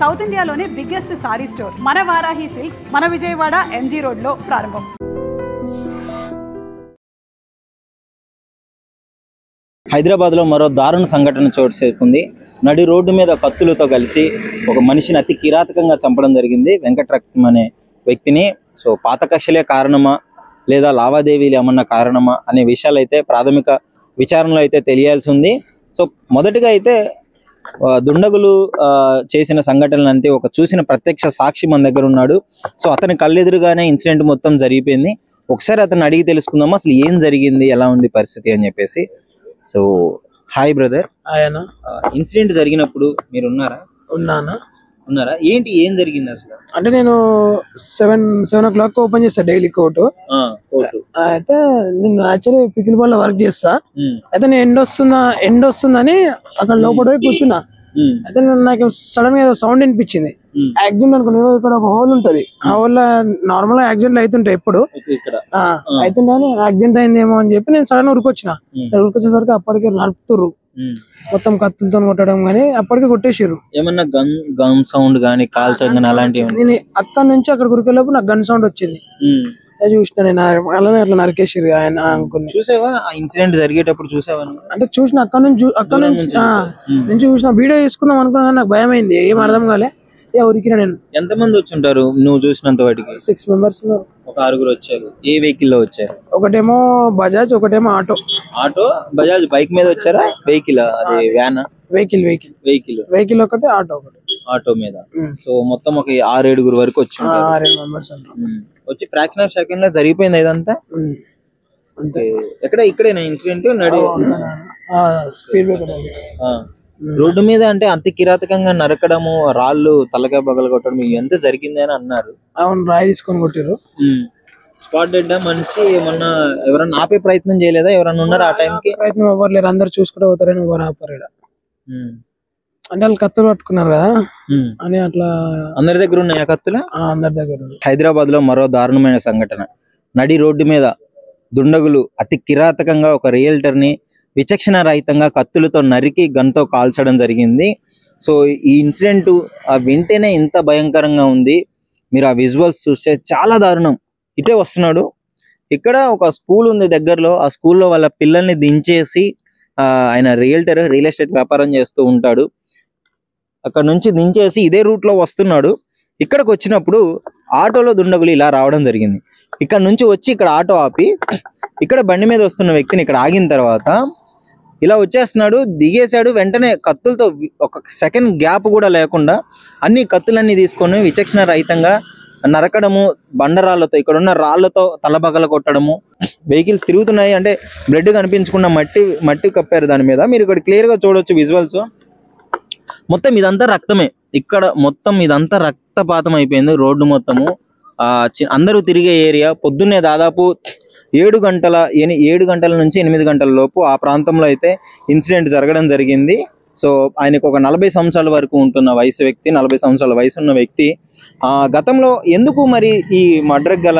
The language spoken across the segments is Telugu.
సౌత్ ఇండియాలోనే బిగ్గెస్ట్ సారీ స్టోర్ మన వారాహి సిల్క్స్ మన విజయవాడ ఎంజీ రోడ్ లో ప్రారంభం. హైదరాబాద్ లో మరో దారుణ సంఘటన చోటు చేసుకుంది. నడి రోడ్డు మీద కత్తులతో కలిసి ఒక మనిషిని అతి కిరాతకంగా చంపడం జరిగింది. వెంకటరత్నం అనే వ్యక్తిని. సో పాత కక్షలే కారణమా లేదా లావాదేవీలు ఏమన్నా కారణమా అనే విషయాలు అయితే ప్రాథమిక విచారణలో అయితే తెలియాల్సి ఉంది. సో మొదటిగా అయితే దుండగులు చేసిన సంఘటనలు అంతే ఒక చూసిన ప్రత్యక్ష సాక్షి మన దగ్గర ఉన్నాడు. సో అతని కళ్ళెదురుగానే ఇన్సిడెంట్ మొత్తం జరిగిపోయింది. ఒకసారి అతను అడిగి తెలుసుకుందాము అసలు ఏం జరిగింది, ఎలా ఉంది పరిస్థితి అని చెప్పేసి. So hi brother. ఆయన ఇన్సిడెంట్ జరిగినప్పుడు మీరు ఉన్నారా? ఏంటి ఏం జరిగింది అసలు? అంటే నేను 7 o'clock ఓపెన్ చేస్తా డైలీ కోర్టు. అయితే నేను యాక్చువల్లీ పికిల్ బాల్ వర్క్ చేస్తా. అయితే నేను ఎండ్ వస్తుందని అక్కడ లోపల కూర్చున్నా. అయితే నాకు సడన్ గా సౌండ్ వినిపించింది. యాక్సిడెంట్ అనుకున్నా. ఇక్కడ ఒక హోల్ ఉంటది. ఆ హోల్ నార్మల్ గా యాక్సిడెంట్లు అవుతుంటాయి ఎప్పుడు అవుతుంటే యాక్సిడెంట్ అయిందేమో అని చెప్పి నేను సడన్ ఉరికొచ్చేసరికి అప్పటికే నడుపుతుర్రు మొత్తం కత్తులతో కొట్టడం గానీ అప్పటికే కొట్టేసారు. ఏమన్నా గన్ సౌండ్ గానీ కాల్చడం అలాంటివి? నేను అక్కడ నుంచి అక్కడ ఉరికెళ్ళప్పుడు నాకు గన్ సౌండ్ వచ్చింది. చూసిన నేను అలానే అట్లా నరికేసారు ఆయన అనుకుని. చూసావా ఇన్సిడెంట్ జరిగేటప్పుడు? చూసావా? అంటే చూసిన అక్కడ నుంచి చూసిన వీడియో తీసుకుందాం అనుకున్నా. నాకు భయం అయింది, ఏం అర్థం కాలే. ఉరికినా నేను. ఎంతమంది వచ్చి ఉంటారు నువ్వు చూసినంత వాటికి? 6 members ఉన్నారు. ఒక 6 వచ్చారు. ఏ వెహికల్ లో వచ్చారు? ఒకటేమో బజాజ్, ఒకటేమో ఆటో. బజాజ్ బైక్ మీద వచ్చారా? వెహికల్ అది వ్యాన్? వెహికల్ ఒకటి, ఆటో మీద. సో మొత్తం ఒక 6-7 వరకు వచ్చి 6 members వచ్చి ఫ్రాక్షన్ ఆఫ్ సెకండ్ లో జరిగిపోయింది ఇదంతా. ఇక్కడేనా ఇన్సిడెంట్? రోడ్డు మీద అంటే అంత కిరాతకంగా నరకడము, రాళ్ళు తలకాయ పగల కొట్టడం ఎంత జరిగింది అని అన్నారు. అవును, రాయి తీసుకొని కొట్టారు. స్పాట్ డెడ్ మనిషి. ఏమన్నా ఎవరన్నా ఆపే ప్రయత్నం చేయలేదా? ఎవరన్నా ఉన్నారా ఆ టైంకి? ప్రయత్నం ఎవరు లేరు, అందరు చూసుకుంటూ పోతారని ఎవరు ఆపారు. అంటే వాళ్ళు కత్తులు పట్టుకున్నారు కదా అని అట్లా. అందరి దగ్గర ఉన్నాయి కత్తులు? అందరి దగ్గర. హైదరాబాద్ లో మరో దారుణమైన సంఘటన. నడి రోడ్డు మీద దుండగులు అతి కిరాతకంగా ఒక రియల్టర్ ని విచక్షణ రహితంగా కత్తులతో నరికి గన్తో కాల్చడం జరిగింది. సో ఈ ఇన్సిడెంట్ వింటేనే ఇంత భయంకరంగా ఉంది. మీరు ఆ విజువల్స్ చూస్తే చాలా దారుణం. ఇటే వస్తున్నాడు. ఇక్కడ ఒక స్కూల్ ఉంది దగ్గరలో. ఆ స్కూల్లో వాళ్ళ పిల్లల్ని దించేసి ఆయన రియల్ ఎస్టేట్ వ్యాపారం చేస్తూ ఉంటాడు. అక్కడ నుంచి దించేసి ఇదే రూట్ లో వస్తున్నాడు. ఇక్కడికి వచ్చినప్పుడు ఆటోలో దుండగులు ఇలా రావడం జరిగింది. ఇక్కడ నుంచి వచ్చి ఇక్కడ ఆటో ఆపి ఇక్కడ బండి మీద వస్తున్న వ్యక్తిని ఇక్కడ ఆగిన తర్వాత ఇలా వచ్చేస్తున్నాడు, దిగేశాడు. వెంటనే కత్తులతో ఒక సెకండ్ గ్యాప్ కూడా లేకుండా అన్ని కత్తులన్నీ తీసుకొని విచక్షణ రహితంగా నరకడము, బండరాళ్లతో ఇక్కడ ఉన్న రాళ్లతో తలబగల కొట్టడము. వెహికల్స్ తిరుగుతున్నాయి అంటే బ్లడ్ కనిపించకుండా మట్టి కప్పారు దాని మీద. మీరు ఇక్కడ క్లియర్ గా చూడొచ్చు విజువల్స్. మొత్తం ఇదంతా రక్తమే. ఇక్కడ మొత్తం ఇదంతా రక్తపాతం అయిపోయింది రోడ్డు మొత్తము. అందరూ తిరిగే ఏరియా. పొద్దున్నే దాదాపు 7 గంటల నుంచి 8 గంటల లోపు ఆ ప్రాంతంలో అయితే ఇన్సిడెంట్ జరగడం జరిగింది. సో ఆయనకు ఒక 40 సంవత్సరాల వరకు ఉంటున్న వ్యక్తి, 40 సంవత్సరాల వయసు ఉన్న వ్యక్తి. గతంలో ఎందుకు మరి ఈ మర్డర్ గల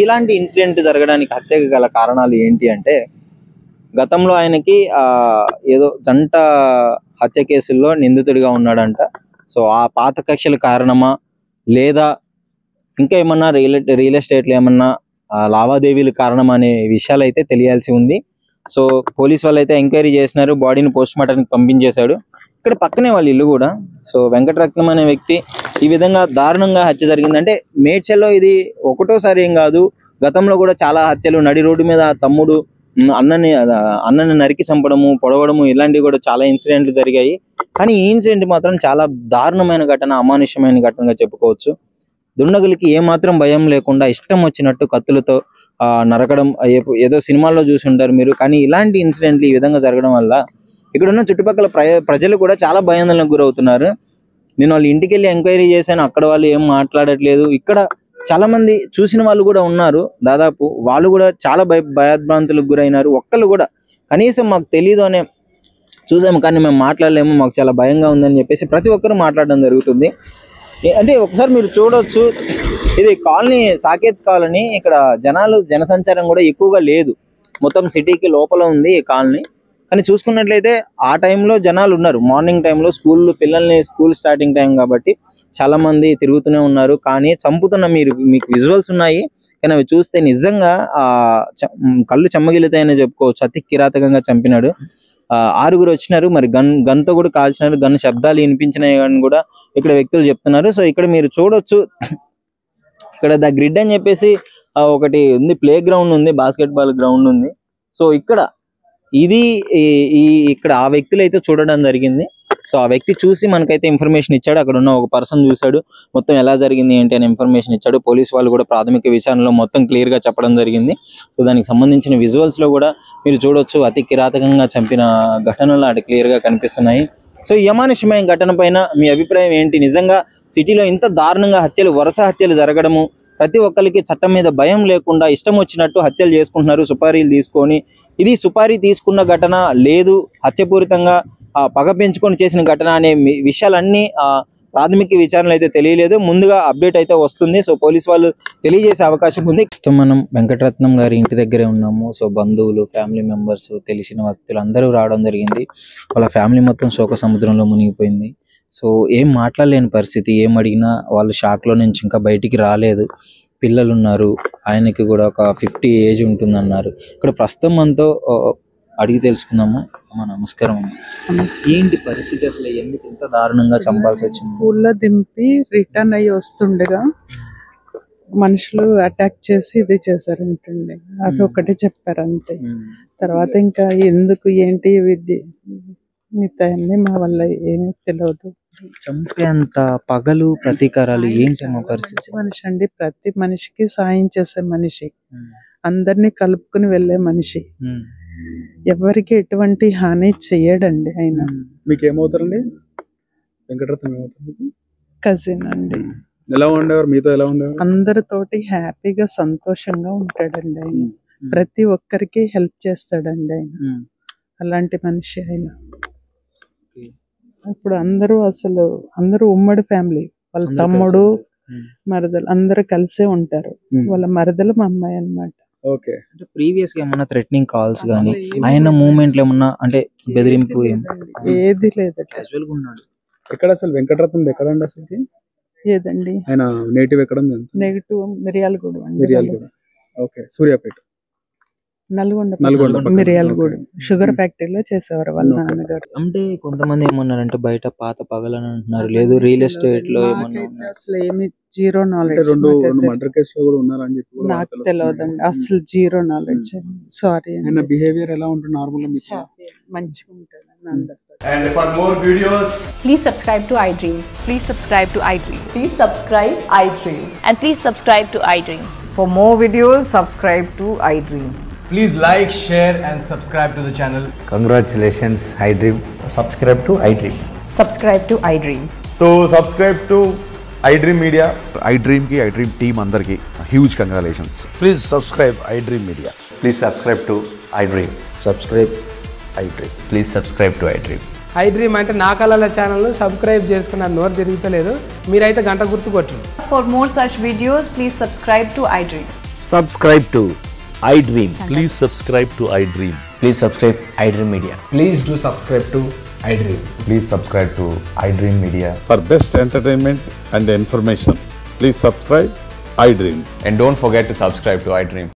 ఇలాంటి ఇన్సిడెంట్ జరగడానికి హత్యకు గల కారణాలు ఏంటి అంటే, గతంలో ఆయనకి ఏదో జంట హత్య కేసుల్లో నిందితుడిగా ఉన్నాడంట. సో ఆ పాత కక్షల కారణమా లేదా ఇంకా ఏమన్నా రియల్ ఎస్టేట్లో ఏమన్నా లావాదేవీలు కారణం అనే విషయాలు అయితే తెలియాల్సి ఉంది. సో పోలీస్ వాళ్ళు అయితే ఎంక్వైరీ చేసినారు. బాడీని పోస్ట్ మార్టానికి పంపించేశాడు. ఇక్కడ పక్కనే వాళ్ళ ఇల్లు కూడా. సో వెంకటరత్నం అనే వ్యక్తి ఈ విధంగా దారుణంగా హత్య జరిగిందంటే మేడ్చల్లో ఇది ఒకటోసారి ఏం కాదు. గతంలో కూడా చాలా హత్యలు నడి రోడ్డు మీద తమ్ముడు అన్నని నరికి చంపడము, పొడవడము ఇలాంటివి కూడా చాలా ఇన్సిడెంట్లు జరిగాయి. కానీ ఈ ఇన్సిడెంట్ మాత్రం చాలా దారుణమైన ఘటన, అమానుష్యమైన ఘటనగా చెప్పుకోవచ్చు. దుండగులకి ఏమాత్రం భయం లేకుండా ఇష్టం వచ్చినట్టు కత్తులతో నరకడం ఏదో సినిమాల్లో చూసి ఉంటారు మీరు. కానీ ఇలాంటి ఇన్సిడెంట్లు ఈ విధంగా జరగడం వల్ల ఇక్కడ ఉన్న చుట్టుపక్కల ప్రజలు కూడా చాలా భయాందోళనకు గురవుతున్నారు. నేను వాళ్ళ ఇంటికి వెళ్ళి ఎంక్వైరీ చేశాను. అక్కడ వాళ్ళు ఏం మాట్లాడట్లేదు. ఇక్కడ చాలా మంది చూసిన వాళ్ళు కూడా ఉన్నారు. దాదాపు వాళ్ళు కూడా చాలా భయభ్రాంతులకు గురైనారు. ఒక్కళ్ళు కూడా కనీసం మాకు తెలీదు అనే చూసాము కానీ మేము మాట్లాడలేము, మాకు చాలా భయంగా ఉందని చెప్పేసి ప్రతి ఒక్కరు మాట్లాడడం జరుగుతుంది. అంటే ఒకసారి మీరు చూడొచ్చు, ఇది కాలనీ సాకేత్ కాలనీ. ఇక్కడ జనసంచారం కూడా ఎక్కువగా లేదు. మొత్తం సిటీకి లోపల ఉంది ఈ కాలనీ. కానీ చూసుకున్నట్లయితే ఆ టైంలో జనాలు ఉన్నారు, మార్నింగ్ టైంలో స్కూల్ స్టార్టింగ్ టైం కాబట్టి చాలా మంది తిరుగుతూనే ఉన్నారు. కానీ చంపుతున్న మీకు విజువల్స్ ఉన్నాయి, కానీ అవి చూస్తే నిజంగా కళ్ళు చెమ్మగిలుతాయని చెప్పుకోవచ్చు. అతి కిరాతకంగా చంపినాడు. 6 వచ్చినారు, మరి గన్తో కూడా కాల్చినారు, గన్ శబ్దాలు వినిపించినాయి అని కూడా ఇక్కడ వ్యక్తులు చెప్తున్నారు. సో ఇక్కడ మీరు చూడొచ్చు, ఇక్కడ ద గ్రిడ్ అని చెప్పేసి ఒకటి ఉంది, ప్లే గ్రౌండ్ ఉంది, బాస్కెట్బాల్ గ్రౌండ్ ఉంది. సో ఇక్కడ ఇక్కడ ఆ వ్యక్తులు అయితే చూడడం జరిగింది. సో ఆ వ్యక్తి చూసి మనకైతే ఇన్ఫర్మేషన్ ఇచ్చాడు, అక్కడ ఉన్న ఒక పర్సన్ చూశాడు, మొత్తం ఎలా జరిగింది ఏంటి అని ఇన్ఫర్మేషన్ ఇచ్చాడు. పోలీస్ వాళ్ళు కూడా ప్రాథమిక విచారణలో మొత్తం క్లియర్ గా చెప్పడం జరిగింది. సో దానికి సంబంధించిన విజువల్స్ లో కూడా మీరు చూడొచ్చు, అతి కిరాతకంగా చంపిన ఘటనలు అటు క్లియర్ గా కనిపిస్తున్నాయి. సో ఈ అమానుష్యమైన ఘటన పైన మీ అభిప్రాయం ఏంటి? నిజంగా సిటీలో ఇంత దారుణంగా వరుస హత్యలు జరగడము, ప్రతి ఒక్కరికి చట్టం మీద భయం లేకుండా ఇష్టం వచ్చినట్టు హత్యలు చేసుకుంటున్నారు సుపారీలు తీసుకొని. ఇది సుపారీ తీసుకున్న ఘటన లేదు, హత్యపూరితంగా పగ పెంచుకొని చేసిన ఘటన అనే విషయాలన్నీ ప్రాథమిక విచారణలు అయితే తెలియలేదు. ముందుగా అప్డేట్ అయితే వస్తుంది. సో పోలీస్ వాళ్ళు తెలియజేసే అవకాశం ఉంది. మనం వెంకటరత్నం గారి ఇంటి దగ్గరే ఉన్నాము. సో బంధువులు, ఫ్యామిలీ మెంబర్స్, తెలిసిన వ్యక్తులు అందరూ రావడం జరిగింది. వాళ్ళ ఫ్యామిలీ మొత్తం శోక సముద్రంలో మునిగిపోయింది. సో ఏం మాట్లాడలేని పరిస్థితి, ఏం అడిగినా వాళ్ళు షాక్లో నుంచి ఇంకా బయటికి రాలేదు. పిల్లలు ఉన్నారు, ఆయనకి కూడా ఒక 50 ఏజ్ ఉంటుందన్నారు. ఇక్కడ ప్రస్తుతం మనతో అడిగి తెలుసుకుందాము. నమస్కారం. ఏంటి పరిస్థితి, అసలు ఎందుకు ఇంత దారుణంగా చంపాల్సి వచ్చింది? స్కూల్లో దింపి రిటర్న్ అయ్యి వస్తుండగా మనుషులు అటాక్ చేసి ఇది చేశారంటండి. అదొకటి చెప్పారు అంతే. తర్వాత ఇంకా ఎందుకు ఏంటి మిగతా మా వల్ల ఏమీ తెలియదు. చంపేంత పగలు ప్రతీకారాలు ఏంటి మా పరిస్థితి? మనిషి అండి, ప్రతి మనిషికి సాయం చేసే మనిషి, అందరినీ కలుపుకుని వెళ్ళే మనిషి, ఎవరికి ఎటువంటి హాని చెయ్యడండి. ఆయన మీకేమవుతారండి? వెంకటరత్నం ఏమవుతారు? కజిన్ అండి. ఎలా ఉండేవారు మీతో? ఎలా ఉండేవారు? అందరితోటి హ్యాపీగా సంతోషంగా ఉంటాడండి. ఆయన ప్రతి ఒక్కరికి హెల్ప్ చేస్తాడండి. ఆయన అలాంటి మనిషి ఆయన. ఇప్పుడు అందరూ ఉమ్మడి ఫ్యామిలీ, వాళ్ళ తమ్ముడు మరదలు అందరూ కలిసే ఉంటారు. వాళ్ళ మరదలు మా అమ్మాయి అన్నమాట. ఓకే. అంటే ప్రీవియస్ గా ఏమన్నా థ్రెటనింగ్ కాల్స్ గానీ, ఆయన మూమెంట్ లో ఏమన్నా అంటే బెదిరింపు ఏది లేదట. క్యాజువల్ గా ఉన్నాడు. ఎక్కడ అసలు వెంకటరత్నం ఎక్కడండి అసలుకి? ఏదండి ఆయన నేటివ్ ఎక్కడ? నెగిటివ్ మిర్యాలగూడ అండి. మిర్యాలగూడ. ఓకే. సూర్యాపేట, నల్గొండ మిర్యాలగూడ షుగర్ ఫ్యాక్టరీలో చేసేవారు వాళ్ళ నాన్నగారు. అంటే కొంతమంది ఏమన్నారంటే బయట పాత పగలని అంటున్నారు, లేదు రియల్ ఎస్టేట్ లో ఏమన్నా. అసలు ఏమి జీరో నాలెడ్జ్. రెండు మర్డర్ కేసులో కూడా ఉన్నారని చెప్పి నాకు తెలియదండి, అసలు జీరో నాలెడ్జ్. సారీ. ఆయన బిహేవియర్ ఎలా ఉంటుంది? నార్మల్ గా మంచిగా ఉంటుంది అందరితో. And for more videos, Please subscribe to iDream. Please subscribe to iDream. Please subscribe iDream. And please subscribe to iDream. For more videos, subscribe to iDream. please like, share and subscribe to the channel. Congratulations, iDream. Subscribe to iDream. Subscribe to iDream. So subscribe to iDream Media. iDream ki iDream team andarki huge congratulations. Please subscribe iDream Media. Please subscribe to iDream. Subscribe iDream. Please subscribe to iDream. iDream అంటే నా కళల ఛానల్ సబ్స్క్రైబ్ చేసుకున్న నోరు తిరుగుతలేదు, మీరైతే గంట గుర్తు కొట్టండి. For more such videos, please subscribe to iDream. Subscribe to iDream. Please subscribe to iDream. Please subscribe iDream Media. Please do subscribe to iDream. Please subscribe to iDream Media. For best entertainment and information, please subscribe iDream. And don't forget to subscribe to iDream.